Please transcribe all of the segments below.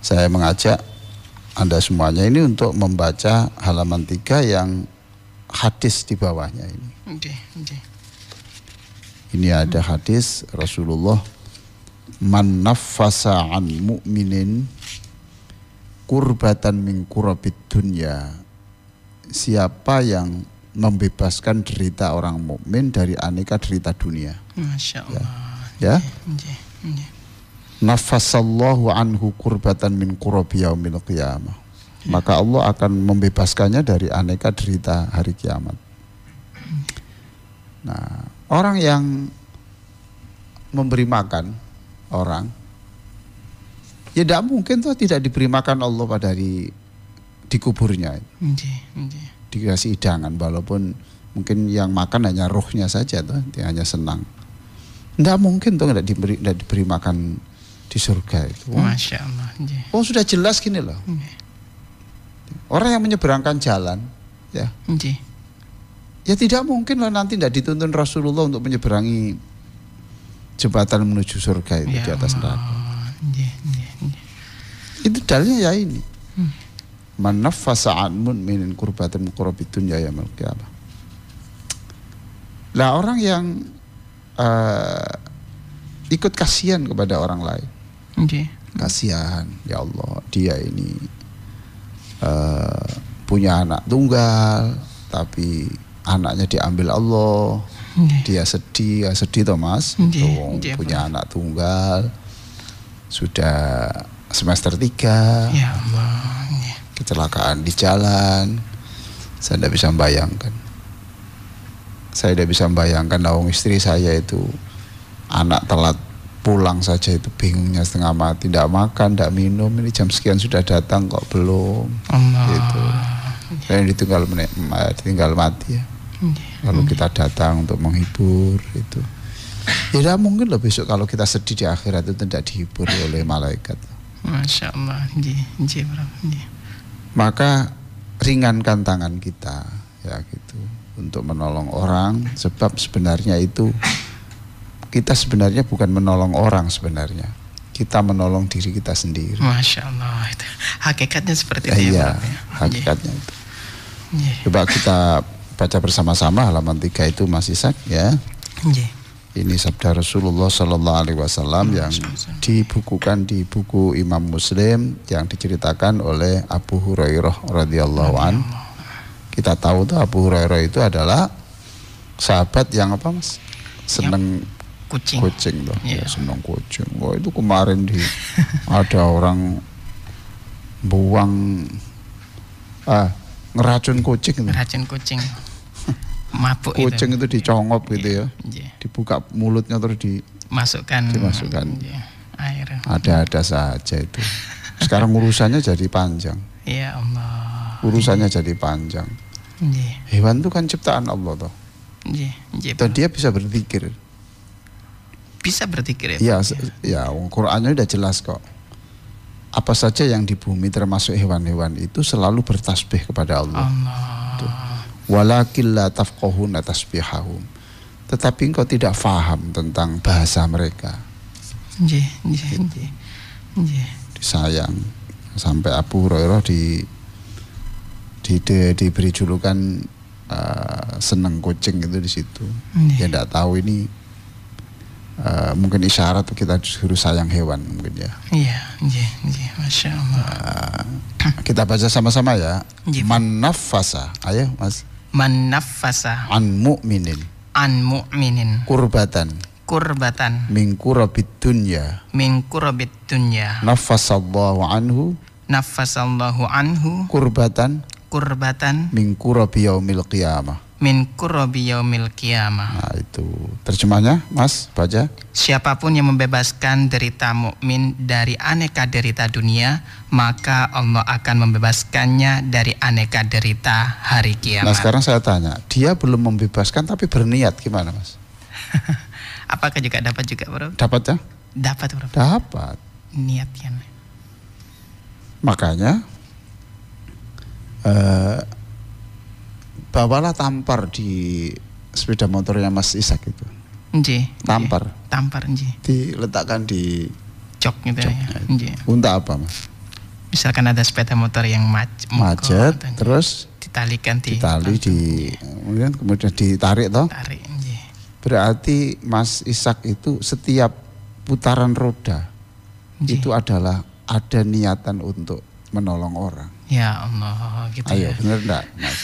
saya mengajak Anda semuanya ini untuk membaca halaman 3 yang hadis di bawahnya ini. Ini ada hadis Rasulullah, man naffasa an mu'minin kurbatan min kurabid dunya, siapa yang membebaskan derita orang mukmin dari aneka derita dunia. Masya Allah. Ya. Nafasallahu anhu kurbatan min kurabi yaumil qiyamah. Maka Allah akan membebaskannya dari aneka derita hari kiamat. Nah, orang yang memberi makan orang, ya tidak mungkin tuh tidak diberi makan Allah pada hari di kuburnya. Dikasih hidangan, walaupun mungkin yang makan hanya ruhnya saja tuh, dia hanya senang. Tidak mungkin tuh tidak diberi makan di surga itu. Masya Allah. Oh sudah jelas gini loh. Orang yang menyeberangkan jalan, ya, ya tidak mungkin loh nanti tidak dituntun Rasulullah untuk menyeberangi jembatan menuju surga itu di atas neraka. Itu dalilnya ya ini. Man naffasa an mu'minin kurbatan min kurabid dunya yaumil qiyamah. Lah orang yang ikut kasihan kepada orang lain. Kasihan, ya Allah, dia ini punya anak tunggal, tapi anaknya diambil Allah. Dia sedih toh Mas. Punya anak tunggal, sudah semester 3. Ya Allah. Kecelakaan di jalan, saya tidak bisa membayangkan. Saya tidak bisa membayangkan, nawang istri saya itu anak telat pulang saja itu bingungnya setengah mati, tidak makan, tidak minum, ini jam sekian sudah datang kok belum. Gitu. Dan ditinggal mati ya. Lalu kita datang untuk menghibur itu. Ya tidak mungkin loh besok kalau kita sedih di akhirat itu tidak dihibur oleh malaikat. Masya Allah. Maka ringankan tangan kita ya gitu untuk menolong orang, sebab sebenarnya itu kita sebenarnya bukan menolong orang, sebenarnya kita menolong diri kita sendiri. Masya Allah, itu hakikatnya seperti itu. Iya, hakikatnya itu. Coba kita baca bersama-sama halaman 3 itu Mas Ishak ya. Ini sabda Rasulullah Sallallahu Alaihi Wasallam yang dibukukan di buku Imam Muslim yang diceritakan oleh Abu Hurairah radhiyallahu an. Kita tahu tuh Abu Hurairah itu adalah sahabat yang apa Mas? Seneng kucing tuh. Ya, seneng kucing. Wah itu kemarin ada orang buang ngeracun kucing. Ngeracun kucing. Mabuk kucing itu dicongop gitu ya. Dibuka mulutnya terus dimasukkan air. Ada saja itu. Sekarang urusannya jadi panjang. Ya Allah. Urusannya jadi panjang. Hewan itu kan ciptaan Allah toh. Dan dia bisa berpikir. Bisa berpikir ya. Ya, Qur'annya udah jelas kok. Apa saja yang di bumi termasuk hewan-hewan itu selalu bertasbih kepada Allah. Walakin la tafqahuna tasbihahum. Tetapi engkau tidak faham tentang bahasa mereka. Disayang sampai Abu Hurairah diberi julukan seneng kucing itu di situ. Dia tidak tahu ini mungkin isyarat kita disuruh sayang hewan mungkin ya. Iya, Masya Allah. Kita baca sama-sama ya. Man naffasa, ayo Mas. Man naffasa an mu'minin kurbatan min kurabid dunya naffasallahu anhu kurbatan min kurabi yaumil qiyamah. Nah itu terjemahnya Mas, baca. Siapapun yang membebaskan derita mukmin dari aneka derita dunia, maka Allah akan membebaskannya dari aneka derita hari kiamat. Nah sekarang saya tanya, dia belum membebaskan tapi berniat gimana Mas? Apakah juga dapat juga Bro? Dapat ya? Dapat Bro. Dapat. Niatnya. Makanya bawalah tampar di sepeda motornya Mas Ishak itu. Tampar. Diletakkan di jok gitu ya. Untuk apa Mas? Misalkan ada sepeda motor yang macet, terus ditalikan kemudian ditarik toh. Tarik. Berarti Mas Ishak itu setiap putaran roda itu adalah ada niatan untuk menolong orang. Ya Allah, gitu. Ayo, ya. benar enggak, Mas?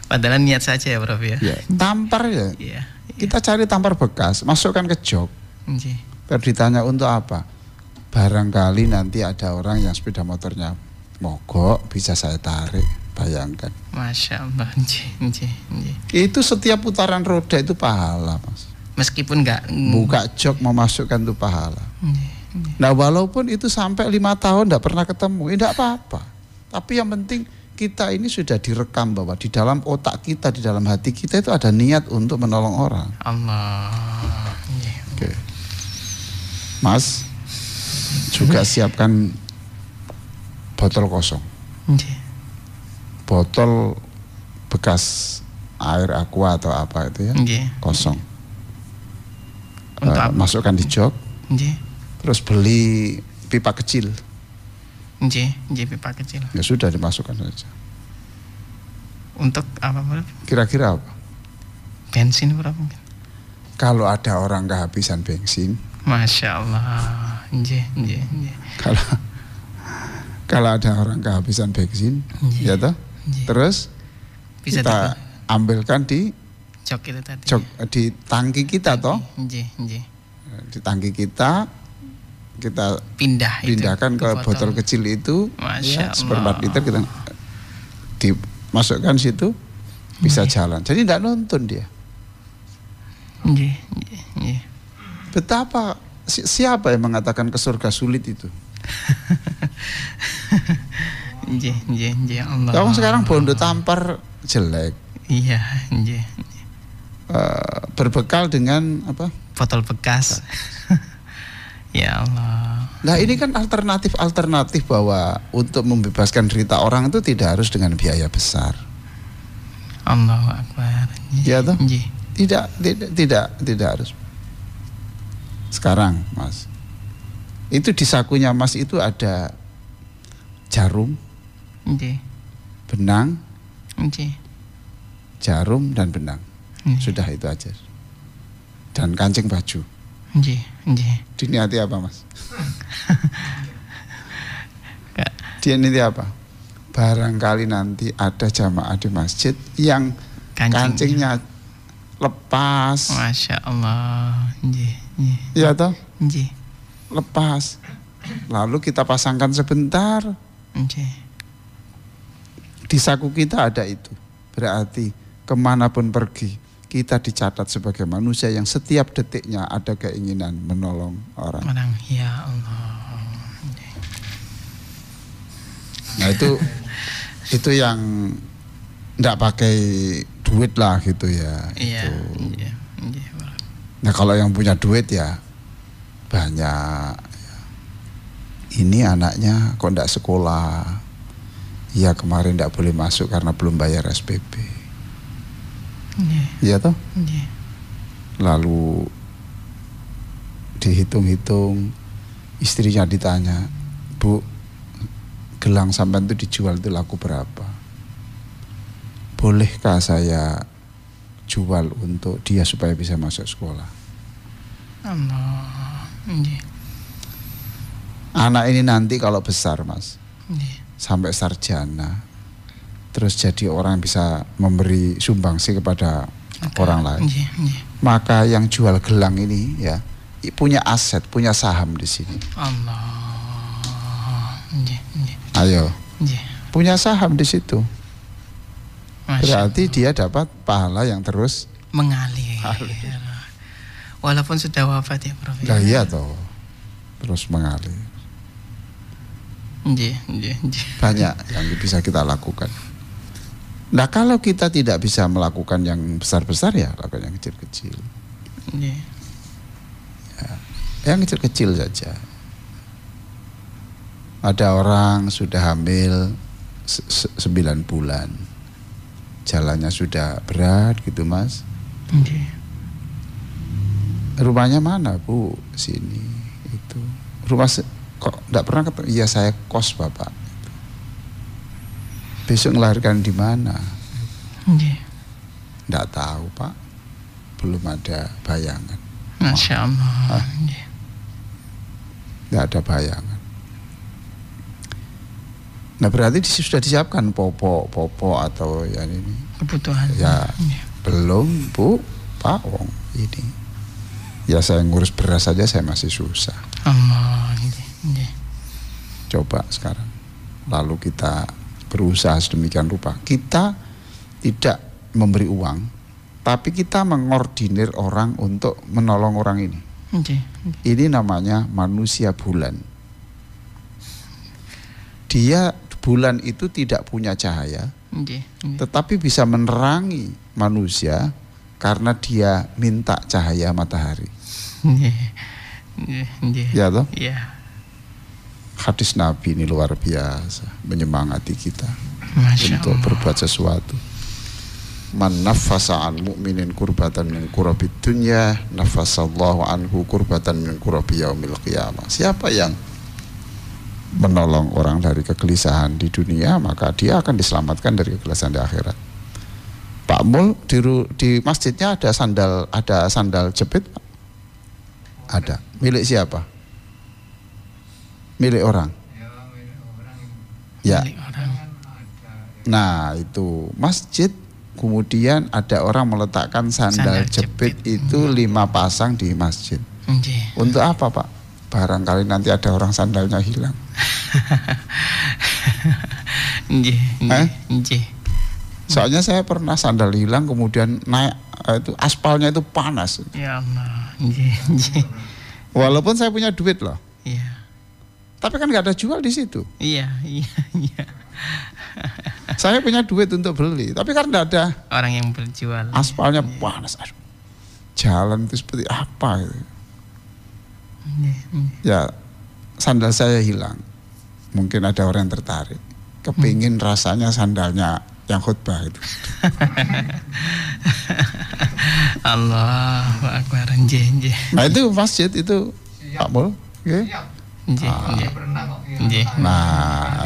Padahal niat saja ya, Prof ya. Ya, tampar ya. Ya. Kita cari tampar bekas, masukkan ke jok. Terus ditanya untuk apa? Barangkali nanti ada orang yang sepeda motornya mogok, bisa saya tarik. Bayangkan. Masya Allah. Itu setiap putaran roda itu pahala, Mas. Meskipun enggak buka jok memasukkan itu pahala. Nah, walaupun itu sampai 5 tahun enggak pernah ketemu, enggak apa-apa. Tapi yang penting kita ini sudah direkam bahwa di dalam otak kita, di dalam hati kita itu ada niat untuk menolong orang. Allah. Oke. Mas, juga siapkan botol kosong. Botol bekas air aqua atau apa itu ya, kosong. Masukkan di jok. Terus beli pipa kecil. Pipa kecil. Ya sudah, dimasukkan saja. Untuk apa, Bro? Kira-kira apa? Bensin, Bro, mungkin. Kalau ada orang kehabisan bensin. Masya Allah. Kalau ada orang kehabisan bensin, ya toh? Terus bisa kita ambilkan di jok itu tadi. Di tangki kita toh? Di tangki kita pindahkan ke botol kecil itu. Masya Allah. Seperempat liter kita dimasukkan situ, bisa jalan. Jadi tidak nuntun dia. Betapa siapa yang mengatakan ke surga sulit itu? Allah. Kamu sekarang bondo tampar jelek. Iya. Berbekal dengan apa? Botol bekas. Ya Allah. Nah, ini kan alternatif bahwa untuk membebaskan derita orang itu tidak harus dengan biaya besar. Allahu Akbar. Ya toh? Tidak harus. Sekarang, Mas, itu di sakunya Mas itu ada jarum, benang, jarum dan benang. Sudah itu aja. Dan kancing baju. Diniati apa, Mas? Diniati apa? Barangkali nanti ada jamaah di masjid yang kancingnya lepas. Masya Allah. Ya toh? Lepas. Lalu kita pasangkan sebentar. Di saku kita ada itu. Berarti kemanapun pergi, kita dicatat sebagai manusia yang setiap detiknya ada keinginan menolong orang. Ya Allah. Nah, itu yang enggak pakai duit lah gitu ya. Iya. Nah, kalau yang punya duit ya banyak. Ini anaknya kok enggak sekolah. Ya kemarin enggak boleh masuk karena belum bayar SPP. Iya toh? Lalu dihitung-hitung, istrinya ditanya, Bu, gelang sampean itu dijual itu laku berapa? Bolehkah saya jual untuk dia supaya bisa masuk sekolah? Allah. Anak ini nanti kalau besar, Mas, sampai sarjana, terus jadi orang yang bisa memberi sumbangsi kepada orang lain. Maka yang jual gelang ini ya punya aset, punya saham di sini. Allah. Ayo. Punya saham di situ. Berarti dia dapat pahala yang terus mengalir. Walaupun sudah wafat ya, Prof. Nah, iya toh. Terus mengalir. Banyak yang bisa kita lakukan. Nah, kalau kita tidak bisa melakukan yang besar-besar ya lakukan yang kecil-kecil. Ya, yang kecil-kecil saja. Ada orang sudah hamil 9 bulan, jalannya sudah berat gitu, Mas. Rumahnya mana, Bu? Sini itu. Rumah Kok enggak pernah ketemu? Iya saya kos Bapak. Besok melahirkan di mana? Enggak tahu Pak. Belum ada bayangan. Masya Allah. Enggak ada bayangan. Nah berarti sudah disiapkan popo atau yang ini kebutuhan. Ya belum Bu, Pak Wong ini. Ya saya ngurus beras saja saya masih susah. Allah. Coba sekarang. Lalu kita berusaha sedemikian rupa. Kita tidak memberi uang, tapi kita mengordinir orang untuk menolong orang ini. Ini namanya manusia bulan. Dia bulan itu tidak punya cahaya, tetapi bisa menerangi manusia karena dia minta cahaya matahari. Ya toh? Hadis Nabi ini luar biasa, menyemangati kita untuk berbuat sesuatu. Man nafasa an mu'minin kurbatan min kurabid dunya, nafasallahu anhu kurbatan min kurabi yaumil qiyamah. Siapa yang menolong orang dari kegelisahan di dunia, maka dia akan diselamatkan dari kegelisahan di akhirat. Pak Mul di masjidnya ada sandal jepit? Ada. Milik siapa? Milik orang. Ya. Nah, itu masjid, kemudian ada orang meletakkan sandal jepit itu 5 pasang di masjid. Untuk apa Pak? Barangkali nanti ada orang sandalnya hilang. Soalnya saya pernah sandal hilang, kemudian naik itu aspalnya itu panas. Ya Allah. Walaupun saya punya duit loh. Iya. Tapi kan nggak ada jual di situ. Iya. Saya punya duit untuk beli, tapi kan nggak ada orang yang berjual. Aspalnya panas. Aduh. Jalan itu seperti apa gitu. Ya, sandal saya hilang. Mungkin ada orang yang tertarik, kepingin rasanya sandalnya yang khutbah itu. Allahu Akbar. Nah itu masjid itu Pak Mul. Nah,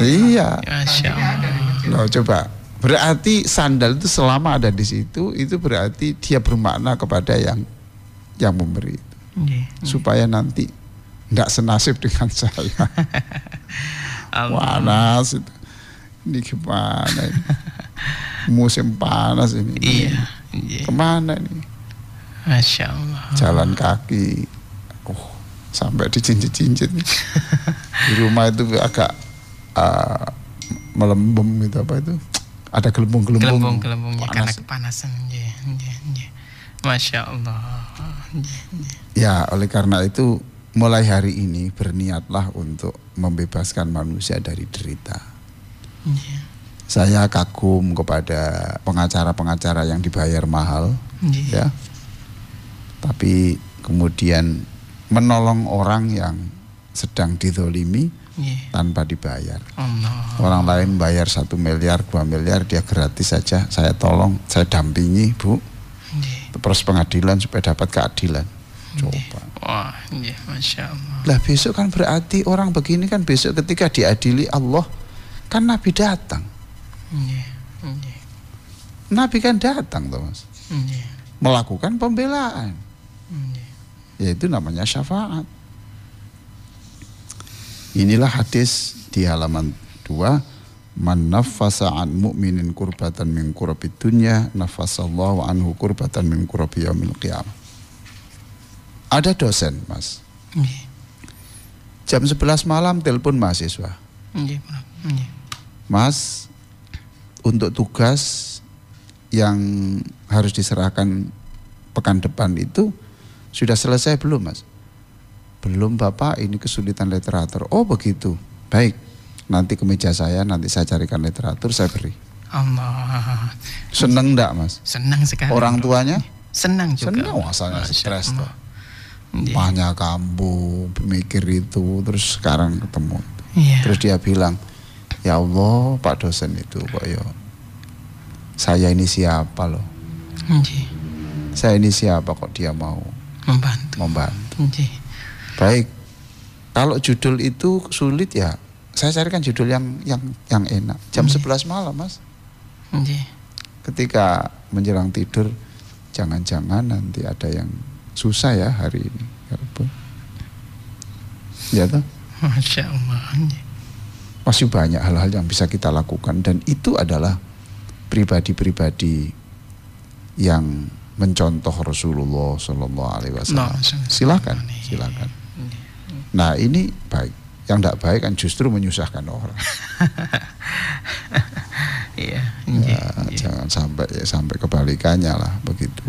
iya. Loh, coba. Berarti sandal itu selama ada di situ, itu berarti dia bermakna kepada yang memberi itu. Supaya nanti tidak senasib dengan saya. Panas itu. Ini gimana ini? Musim panas ini. Iya. Kemana ini? Masya Allah. Jalan kaki. Sampai dicincit-cincit. Di rumah itu agak melembem gitu apa itu? Ada gelembung-gelembung. Gelembung-gelembungnya karena kepanasan. Masya Allah. Ya, oleh karena itu mulai hari ini berniatlah untuk membebaskan manusia dari derita. Saya kagum kepada pengacara-pengacara yang dibayar mahal, ya. Tapi kemudian menolong orang yang sedang dizolimi tanpa dibayar. Orang lain bayar 1 miliar, 2 miliar, dia gratis saja. Saya tolong, saya dampingi Bu, terus pengadilan supaya dapat keadilan. Coba. Wah, Masya Allah. Lah besok kan berarti orang begini kan besok ketika diadili Allah, kan Nabi datang. Nabi kan datang toh Mas. Melakukan pembelaan. Yaitu namanya syafaat. Inilah hadis di halaman 2, man naffasa an mu'minin kurbatan min kurabid dunya naffasallahu anhu kurbatan min kurabi yaumil qiyamah. Ada dosen Mas. Jam 11 malam telepon mahasiswa. Mas, untuk tugas yang harus diserahkan pekan depan itu sudah selesai belum Mas? Belum Bapak, ini kesulitan literatur. Oh begitu, baik. Nanti ke meja saya, nanti saya carikan literatur, saya beri. Allah. Seneng enggak Mas? Senang sekali. Orang tuanya? Senang juga. Senang, asalnya stres tuh. Banyak kamu mikir itu, terus sekarang ketemu. Terus dia bilang, ya Allah Pak dosen itu kok ya, saya ini siapa loh? Saya ini siapa kok dia mau membantu. Baik, Kalau judul itu sulit ya, saya carikan judul yang enak. Jam 11 malam, Mas. Ketika menjelang tidur, jangan-jangan nanti ada yang susah ya hari ini. Ya toh? Masya Allah. Masih banyak hal-hal yang bisa kita lakukan, dan itu adalah pribadi-pribadi yang mencontoh Rasulullah Shallallahu Alaihi Wasallam. Silakan. Nah, ini baik. Yang tidak baik kan justru menyusahkan orang. Iya. Jangan sampai kebalikannya lah begitu.